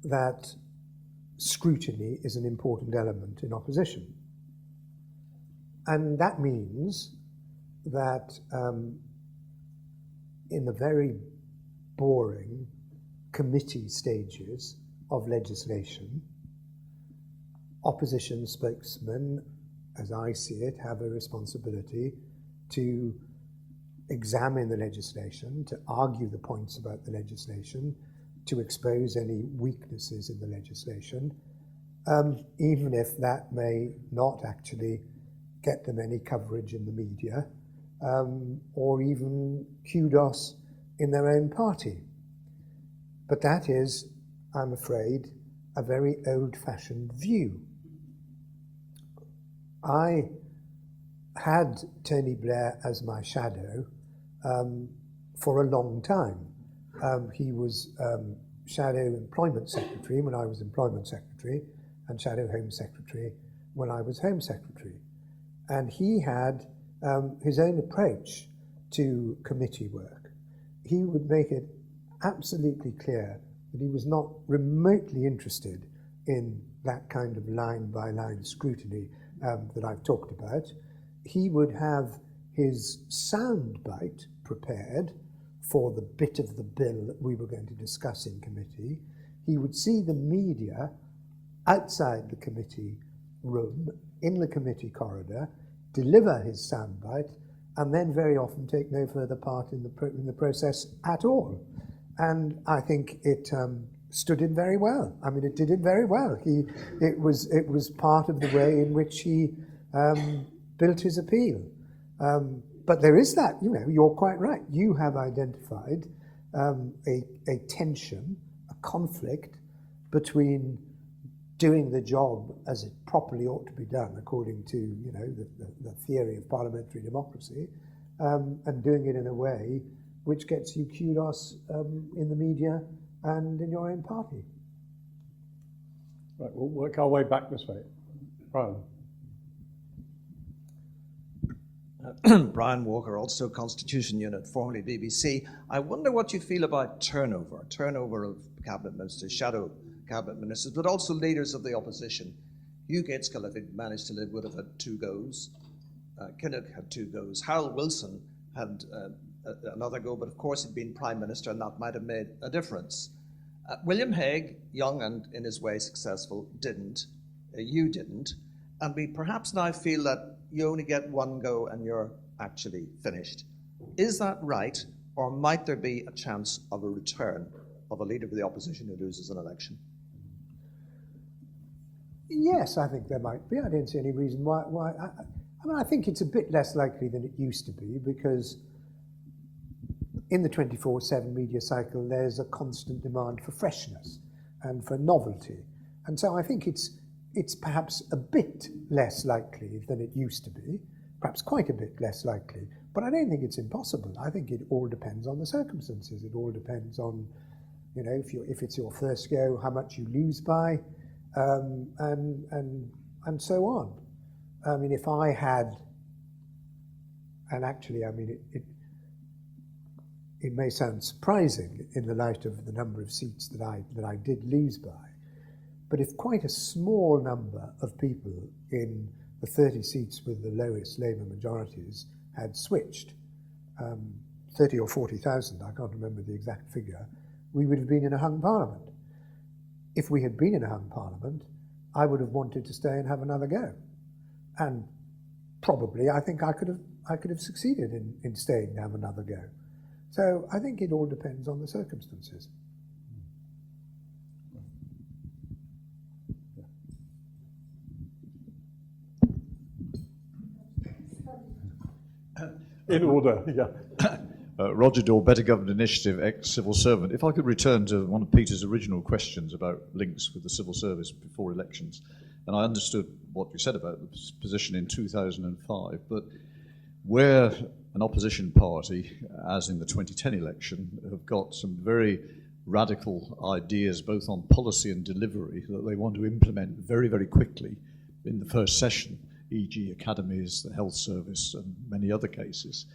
that scrutiny is an important element in opposition. And that means that in the very boring committee stages of legislation, opposition spokesmen, as I see it, have a responsibility to examine the legislation, to argue the points about the legislation, to expose any weaknesses in the legislation, even if that may not actually get them any coverage in the media, or even kudos in their own party. But that is, I'm afraid, a very old-fashioned view. I had Tony Blair as my shadow for a long time. He was Shadow Employment Secretary when I was Employment Secretary, and Shadow Home Secretary when I was Home Secretary. And he had his own approach to committee work. He would make it absolutely clear that he was not remotely interested in that kind of line-by-line scrutiny that I've talked about. He would have his soundbite prepared for the bit of the bill that we were going to discuss in committee. He would see the media outside the committee room, in the committee corridor, deliver his soundbite, and then very often take no further part in the process at all. And I think it stood him very well. I mean, it did him very well. It was part of the way in which he built his appeal. But there is that, you know, you're quite right. You have identified a tension, a conflict between doing the job as it properly ought to be done, according to, you know, the theory of parliamentary democracy, and doing it in a way which gets you kudos in the media and in your own party.
Right, we'll work our way back this way. Brian.
Brian Walker, also Constitution Unit, formerly BBC. I wonder what you feel about turnover of cabinet ministers, shadow cabinet ministers, but also leaders of the opposition. Hugh Gaitskell, if he'd managed to live, would have had 2 goes. Kinnock had 2 goes. Harold Wilson had another go, but of course he'd been Prime Minister and that might have made a difference. William Hague, young and in his way successful, didn't. You didn't. And we perhaps now feel that you only get 1 go and you're actually finished. Is that right, or might there be a chance of a return of a leader of the opposition who loses an election?
Yes, I think there might be. I don't see any reason why. I mean, I think it's a bit less likely than it used to be, because in the 24/7 media cycle, there's a constant demand for freshness and for novelty. And so I think it's perhaps a bit less likely than it used to be, perhaps quite a bit less likely. But I don't think it's impossible. I think it all depends on the circumstances. It all depends on, you know, if it's your first go, how much you lose by, and so on. I mean, if I had, and actually, I mean, it may sound surprising in the light of the number of seats that I did lose by, but if quite a small number of people in the 30 seats with the lowest Labour majorities had switched, 30 or 40,000, I can't remember the exact figure, we would have been in a hung parliament. If we had been in a hung parliament, I would have wanted to stay and have another go. And probably I think I could have succeeded in staying to have another go. So I think it all depends on the circumstances.
In order, yeah.
Roger Daw, Better Government Initiative, ex-civil servant. If I could return to one of Peter's original questions about links with the civil service before elections, and I understood what you said about the position in 2005, but where an opposition party, as in the 2010 election, have got some very radical ideas both on policy and delivery that they want to implement very, very quickly in the first session, e.g. academies, the health service, and many other cases.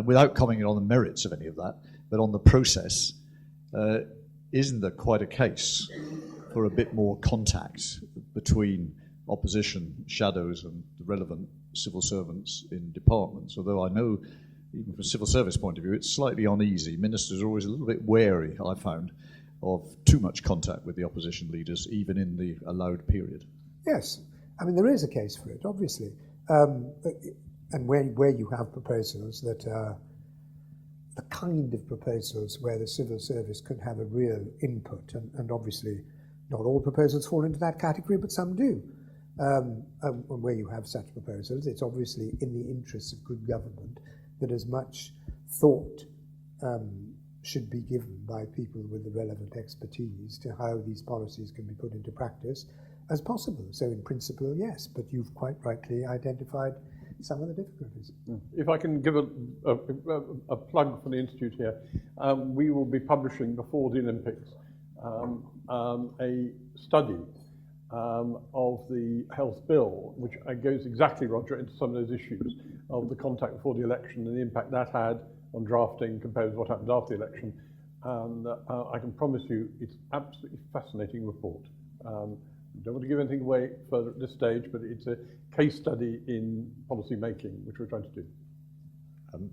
Without commenting on the merits of any of that, but on the process, isn't there quite a case for a bit more contact between opposition shadows and the relevant civil servants in departments? Although I know, even from a civil service point of view, it's slightly uneasy. Ministers are always a little bit wary, I found, of too much contact with the opposition leaders, even in the allowed period.
Yes. I mean, there is a case for it, obviously. And where you have proposals that are the kind of proposals where the civil service can have a real input, and obviously not all proposals fall into that category, but some do. And where you have such proposals, it's obviously in the interests of good government that as much thought should be given by people with the relevant expertise to how these policies can be put into practice as possible. So in principle, yes, but you've quite rightly identified some of the difficulties.
If I can give a plug for the Institute here, we will be publishing before the Olympics a study of the health bill, which goes exactly, Roger, into some of those issues of the contact before the election and the impact that had on drafting compared with what happened after the election. And I can promise you it's absolutely fascinating report. I don't want to give anything away further at this stage, but it's a case study in policy making, which we're trying to do.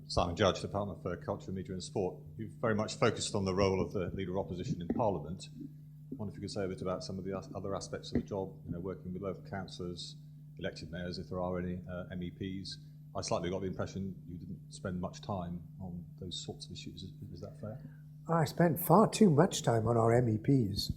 Simon Judge, Department for Culture, Media and Sport. You've very much focused on the role of the Leader of Opposition in Parliament. I wonder if you could say a bit about some of the other aspects of the job, you know, working with local councillors, elected mayors, if there are any, MEPs. I slightly got the impression you didn't spend much time on those sorts of issues. Is that fair?
I spent far too much time on our MEPs.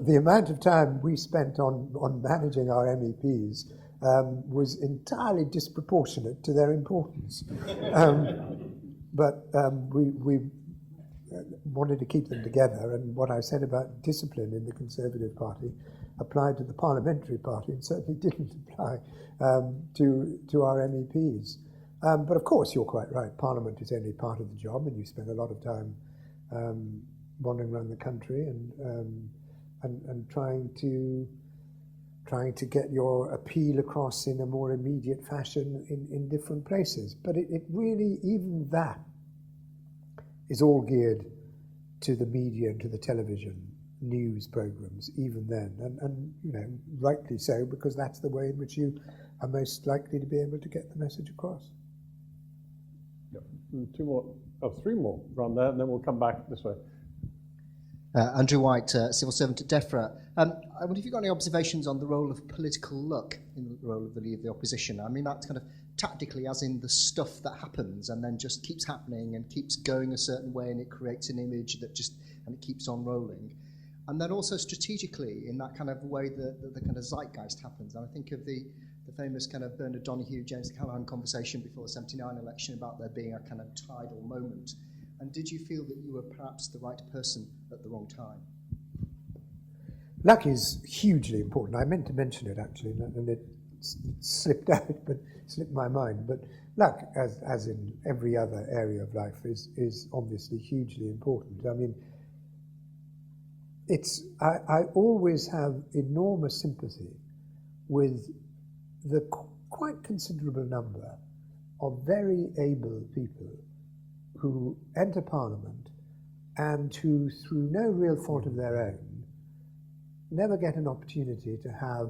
The amount of time we spent on managing our MEPs was entirely disproportionate to their importance. But we wanted to keep them together, and what I said about discipline in the Conservative Party applied to the Parliamentary Party and certainly didn't apply to our MEPs. But of course, you're quite right. Parliament is only part of the job, and you spend a lot of time wandering around the country and trying to get your appeal across in a more immediate fashion in different places. But it really, even that, is all geared to the media and to the television news programs, even then, and you know, rightly so, because that's the way in which you are most likely to be able to get the message across.
Three more around there, and then we'll come back this way.
Andrew White, civil servant at DEFRA. I wonder if you've got any observations on the role of political luck in the role of the Leader of the Opposition. I mean, that's kind of tactically, as in the stuff that happens and then just keeps happening and keeps going a certain way, and it creates an image that just, and it keeps on rolling. And then also strategically, in that kind of way the kind of zeitgeist happens. And I think of the famous kind of Bernard Donahue, James Callaghan conversation before the 79 election about there being a kind of tidal moment. And did you feel that you were perhaps the right person at the wrong time?
Luck is hugely important. I meant to mention it actually, and it slipped out, but slipped my mind. But luck, as in every other area of life, is obviously hugely important. I mean, I always have enormous sympathy with the quite considerable number of very able people who enter Parliament and who, through no real fault of their own, never get an opportunity to have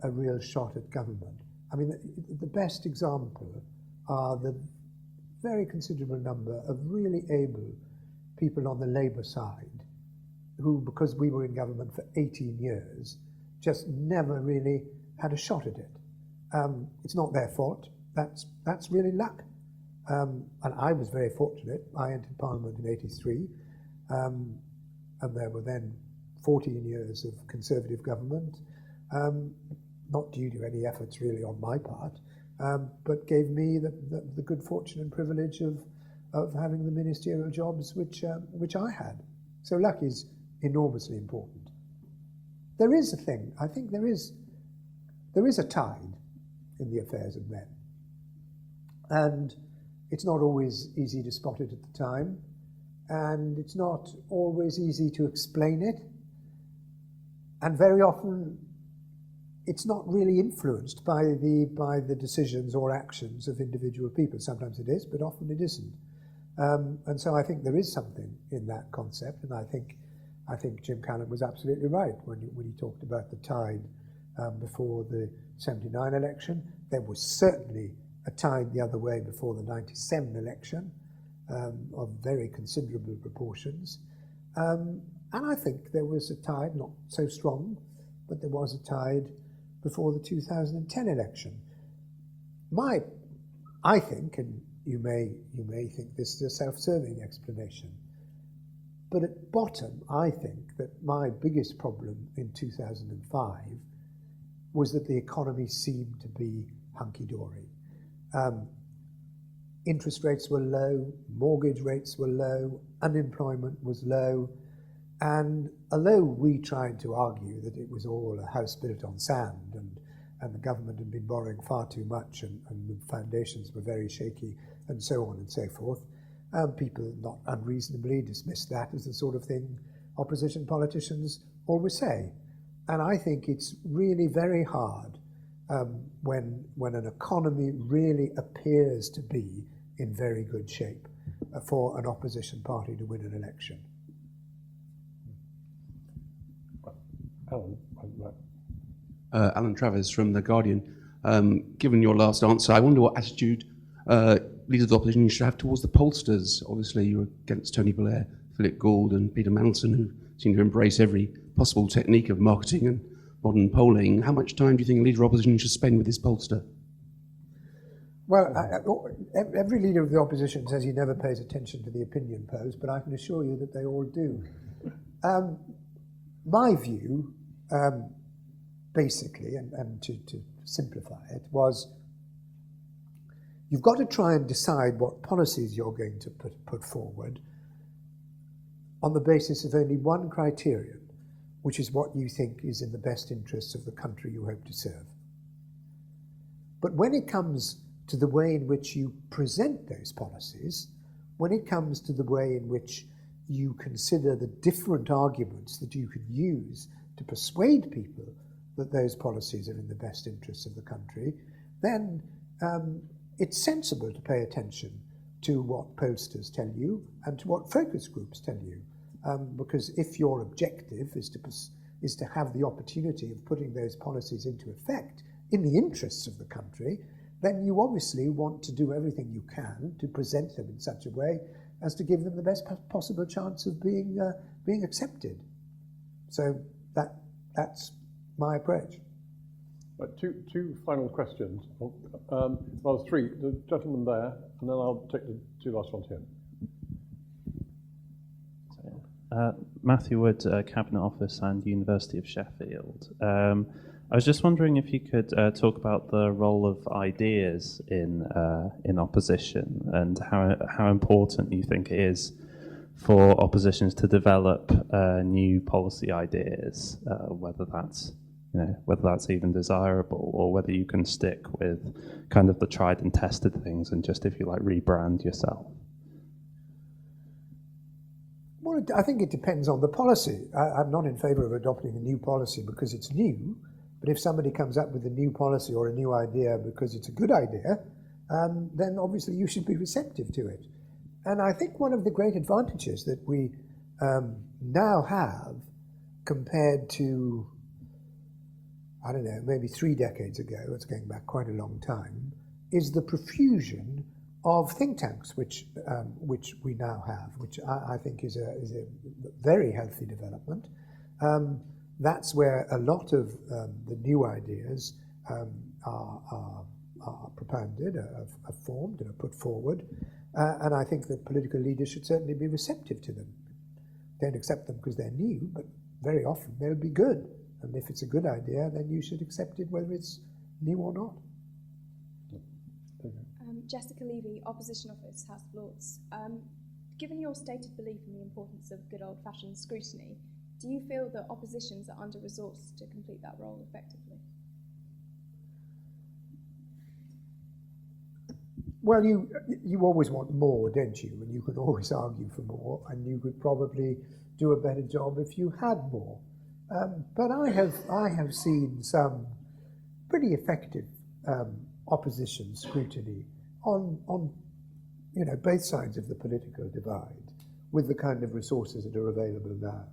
a real shot at government. I mean, the best example are the very considerable number of really able people on the Labour side who, because we were in government for 18 years, just never really had a shot at it. It's not their fault. That's really luck. And I was very fortunate. I entered Parliament in '83, and there were then 14 years of Conservative government, not due to any efforts really on my part, but gave me the good fortune and privilege of having the ministerial jobs which I had. So luck is enormously important. There is a thing, I think there is a tide in the affairs of men. And it's not always easy to spot it at the time, and it's not always easy to explain it. And very often, it's not really influenced by the decisions or actions of individual people. Sometimes it is, but often it isn't. And so I think there is something in that concept, and I think Jim Callaghan was absolutely right when he talked about the tide before the '79 election. There was certainly a tide the other way before the '97 election of very considerable proportions. And I think there was a tide, not so strong, but there was a tide before the 2010 election. I think, and you may think this is a self-serving explanation, but at bottom, I think that my biggest problem in 2005 was that the economy seemed to be hunky-dory. Interest rates were low, mortgage rates were low, unemployment was low, and although we tried to argue that it was all a house built on sand and the government had been borrowing far too much and the foundations were very shaky and so on and so forth, people not unreasonably dismissed that as the sort of thing opposition politicians always say. And I think it's really very hard when an economy really appears to be in very good shape for an opposition party to win an election.
Alan Travers from The Guardian. Given your last answer, I wonder what attitude leaders of the opposition should have towards the pollsters. Obviously, you're against Tony Blair, Philip Gould and Peter Mandelson, who seem to embrace every possible technique of marketing and modern polling. How much time do you think a leader of opposition should spend with his pollster?
Well, every leader of the opposition says he never pays attention to the opinion polls, but I can assure you that they all do. My view, basically, and to simplify it, was you've got to try and decide what policies you're going to put forward on the basis of only one criterion, which is what you think is in the best interests of the country you hope to serve. But when it comes to the way in which you present those policies, when it comes to the way in which you consider the different arguments that you could use to persuade people that those policies are in the best interests of the country, then it's sensible to pay attention to what pollsters tell you and to what focus groups tell you. Because if your objective is to have the opportunity of putting those policies into effect in the interests of the country, then you obviously want to do everything you can to present them in such a way as to give them the best possible chance of being accepted. So that's my approach.
Right, two final questions. Well, three. The gentleman there, and then I'll take the two last ones here.
Matthew Wood, Cabinet Office and University of Sheffield. I was just wondering if you could talk about the role of ideas in opposition and how important you think it is for oppositions to develop new policy ideas, whether that's even desirable, or whether you can stick with kind of the tried and tested things and just, if you like, rebrand yourself.
Well, I think it depends on the policy. I'm not in favour of adopting a new policy because it's new, but if somebody comes up with a new policy or a new idea because it's a good idea, then obviously you should be receptive to it. And I think one of the great advantages that we now have compared to, I don't know, maybe 3 decades ago, it's going back quite a long time, is the profusion of think tanks, which we now have, which I think is a very healthy development. That's where a lot of the new ideas are propounded, are formed, and are put forward. And I think that political leaders should certainly be receptive to them. Don't accept them because they're new, but very often they'll be good. And if it's a good idea, then you should accept it whether it's new or not.
Jessica Levy, Opposition Office, House of Lords. Given your stated belief in the importance of good old-fashioned scrutiny, do you feel that oppositions are under-resourced to complete that role effectively?
Well, you always want more, don't you? And you can always argue for more, and you could probably do a better job if you had more. But I have seen some pretty effective opposition scrutiny on both sides of the political divide with the kind of resources that are available now.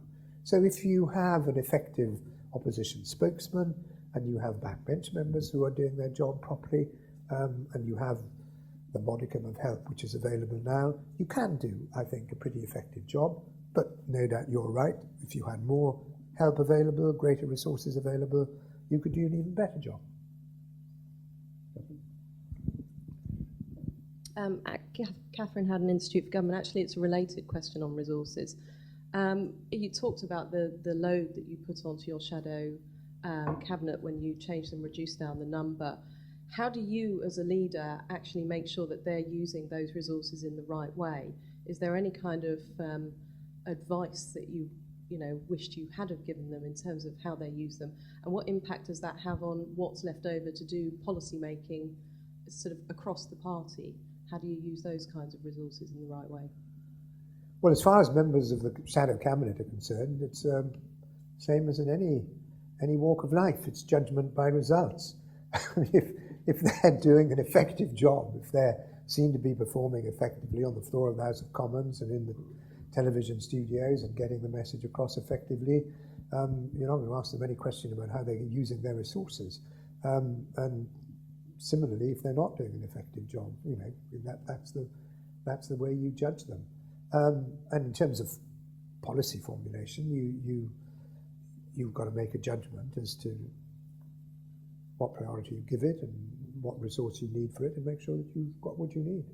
So if you have an effective opposition spokesman and you have backbench members who are doing their job properly, and you have the modicum of help which is available now, you can do, I think, a pretty effective job. But no doubt you're right. If you had more help available, greater resources available, you could do an even better job.
Catherine Haddon, Institute for Government. Actually, it's a related question on resources. You talked about the load that you put onto your shadow cabinet when you changed and reduced down the number. How do you, as a leader, actually make sure that they're using those resources in the right way? Is there any kind of advice that you wished you had have given them in terms of how they use them? And what impact does that have on what's left over to do policy making sort of across the party? How do you use those kinds of resources in the right way?
Well, as far as members of the shadow cabinet are concerned, it's same as in any walk of life. It's judgment by results. If they're doing an effective job, if they're seen to be performing effectively on the floor of the House of Commons and in the television studios and getting the message across effectively, you're not going to ask them any question about how they're using their resources. And similarly, if they're not doing an effective job, that's the way you judge them. And in terms of policy formulation, you've got to make a judgment as to what priority you give it and what resource you need for it, and make sure that you've got what you need.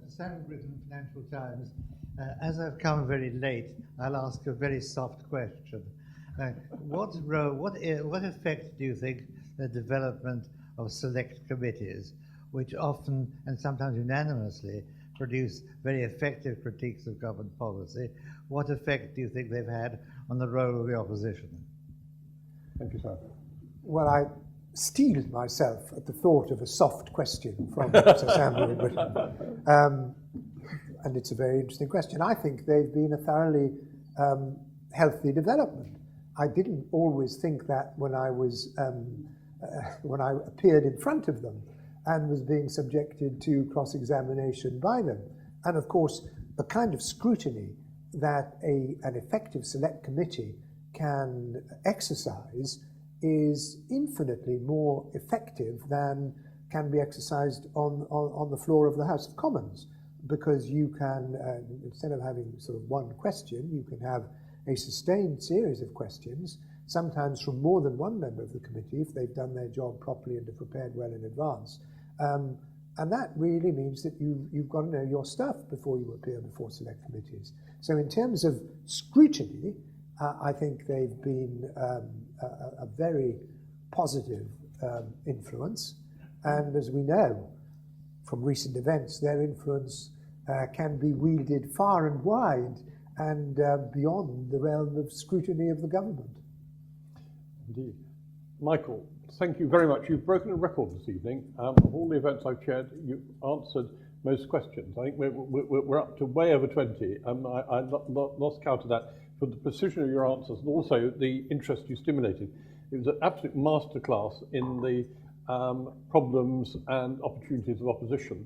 Sam Britton, Financial Times. As I've come very late, I'll ask a very soft question. What effect do you think the development of select committees, which often and sometimes unanimously produce very effective critiques of government policy, what effect do you think they've had on the role of the opposition?
Thank you, sir.
Well, I steeled myself at the thought of a soft question from Sir Samuel Britton. And it's a very interesting question. I think they've been a thoroughly healthy development. I didn't always think that when I appeared in front of them and was being subjected to cross-examination by them. And of course, the kind of scrutiny that an effective select committee can exercise is infinitely more effective than can be exercised on the floor of the House of Commons, because you can, instead of having sort of one question, you can have a sustained series of questions, sometimes from more than one member of the committee, if they've done their job properly and have prepared well in advance. And that really means that you've got to know your stuff before you appear before select committees. So in terms of scrutiny, I think they've been a very positive influence. And as we know from recent events, their influence can be wielded far and wide and beyond the realm of scrutiny of the government.
Indeed. Michael, thank you very much. You've broken a record this evening. Of all the events I've chaired, you've answered most questions. I think we're up to way over 20. I lost count of that for the precision of your answers and also the interest you stimulated. It was an absolute masterclass in the problems and opportunities of opposition.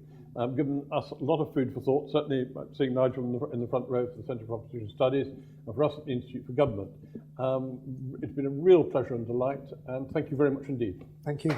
Given us a lot of food for thought, certainly seeing Nigel in the front row for the Centre for Opposition Studies and for us at the Institute for Government. It's been a real pleasure and delight, and thank you very much indeed.
Thank you.